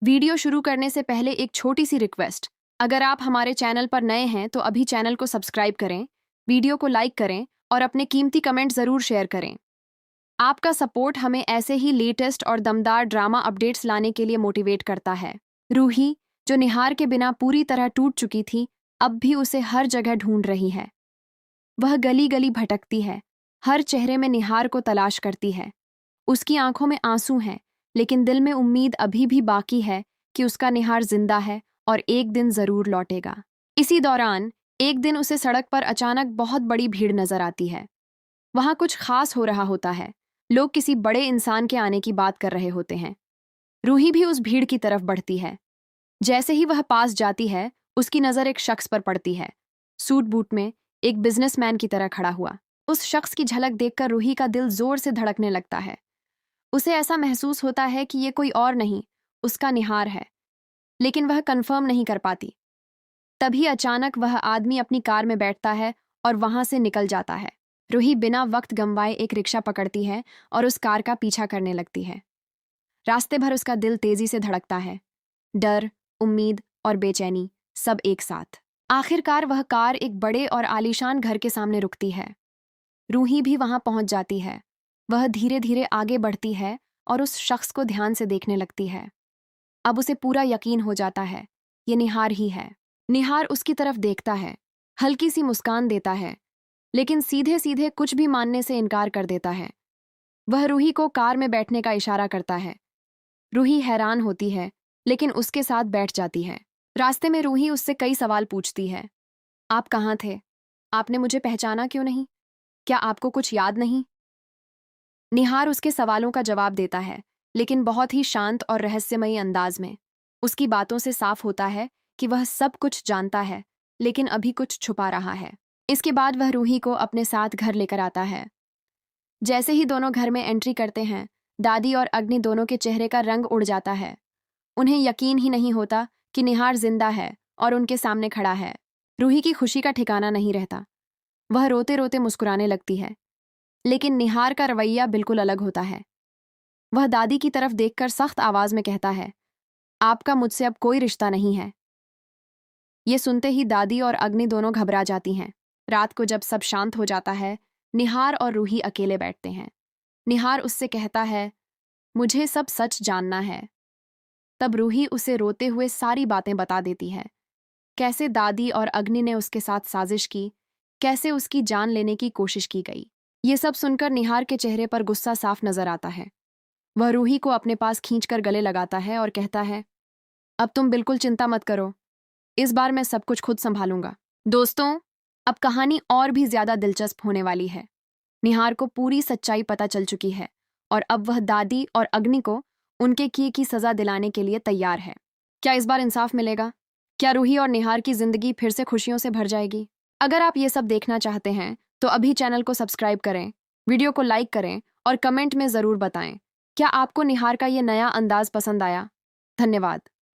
Video शुरू करने से पहले एक छोटी सी रिक्वेस्ट। अगर आप हमारे चैनल पर नए हैं तो अभी चैनल को सब्सक्राइब करें, वीडियो को लाइक करें और अपने कीमती कमेंट ज़रूर शेयर करें। आपका सपोर्ट हमें ऐसे ही लेटेस्ट और दमदार ड्रामा अपडेट्स लाने के लिए मोटिवेट करता है। रूही, जो निहार के बिना पूरी तरह टूट चुकी थी, अब भी उसे हर जगह ढूंढ रही है। वह गली गली भटकती है, हर चेहरे में निहार को तलाश करती है। उसकी आंखों में आंसू हैं, लेकिन दिल में उम्मीद अभी भी बाकी है कि उसका निहार जिंदा है और एक दिन जरूर लौटेगा। इसी दौरान एक दिन उसे सड़क पर अचानक बहुत बड़ी भीड़ नजर आती है। वहां कुछ खास हो रहा होता है। लोग किसी बड़े इंसान के आने की बात कर रहे होते हैं। रूही भी उस भीड़ की तरफ बढ़ती है। जैसे ही वह पास जाती है, उसकी नजर एक शख्स पर पड़ती है, सूट बूट में, एक बिजनेसमैन की तरह खड़ा हुआ। उस शख्स की झलक देखकर रूही का दिल जोर से धड़कने लगता है। उसे ऐसा महसूस होता है कि ये कोई और नहीं, उसका निहार है, लेकिन वह कंफर्म नहीं कर पाती। तभी अचानक वह आदमी अपनी कार में बैठता है और वहां से निकल जाता है। रूही बिना वक्त गंवाए एक रिक्शा पकड़ती है और उस कार का पीछा करने लगती है। रास्ते भर उसका दिल तेजी से धड़कता है, डर, उम्मीद और बेचैनी सब एक साथ। आखिरकार वह कार एक बड़े और आलीशान घर के सामने रुकती है। रूही भी वहां पहुंच जाती है। वह धीरे धीरे आगे बढ़ती है और उस शख्स को ध्यान से देखने लगती है। अब उसे पूरा यकीन हो जाता है, ये निहार ही है। निहार उसकी तरफ देखता है, हल्की सी मुस्कान देता है, लेकिन सीधे सीधे कुछ भी मानने से इनकार कर देता है। वह रूही को कार में बैठने का इशारा करता है। रूही हैरान होती है, लेकिन उसके साथ बैठ जाती है। रास्ते में रूही उससे कई सवाल पूछती है। आप कहाँ थे? आपने मुझे पहचाना क्यों नहीं? क्या आपको कुछ याद नहीं? निहार उसके सवालों का जवाब देता है, लेकिन बहुत ही शांत और रहस्यमयी अंदाज में। उसकी बातों से साफ होता है कि वह सब कुछ जानता है, लेकिन अभी कुछ छुपा रहा है। इसके बाद वह रूही को अपने साथ घर लेकर आता है। जैसे ही दोनों घर में एंट्री करते हैं, दादी और अग्नि दोनों के चेहरे का रंग उड़ जाता है। उन्हें यकीन ही नहीं होता कि निहार जिंदा है और उनके सामने खड़ा है। रूही की खुशी का ठिकाना नहीं रहता। वह रोते रोते मुस्कुराने लगती है, लेकिन निहार का रवैया बिल्कुल अलग होता है। वह दादी की तरफ देखकर सख्त आवाज में कहता है, आपका मुझसे अब कोई रिश्ता नहीं है। ये सुनते ही दादी और अग्नि दोनों घबरा जाती हैं। रात को जब सब शांत हो जाता है, निहार और रूही अकेले बैठते हैं। निहार उससे कहता है, मुझे सब सच जानना है। तब रूही उसे रोते हुए सारी बातें बता देती है। कैसे दादी और अग्नि ने उसके साथ साजिश की, कैसे उसकी जान लेने की कोशिश की गई। ये सब सुनकर निहार के चेहरे पर गुस्सा साफ नजर आता है। वह रूही को अपने पास खींचकर गले लगाता है और कहता है, अब तुम बिल्कुल चिंता मत करो, इस बार मैं सब कुछ खुद संभालूंगा। दोस्तों, अब कहानी और भी ज्यादा दिलचस्प होने वाली है। निहार को पूरी सच्चाई पता चल चुकी है और अब वह दादी और अग्नि को उनके किए की सजा दिलाने के लिए तैयार है। क्या इस बार इंसाफ मिलेगा? क्या रूही और निहार की जिंदगी फिर से खुशियों से भर जाएगी? अगर आप ये सब देखना चाहते हैं तो अभी चैनल को सब्सक्राइब करें, वीडियो को लाइक करें और कमेंट में ज़रूर बताएं, क्या आपको निहार का ये नया अंदाज पसंद आया? धन्यवाद।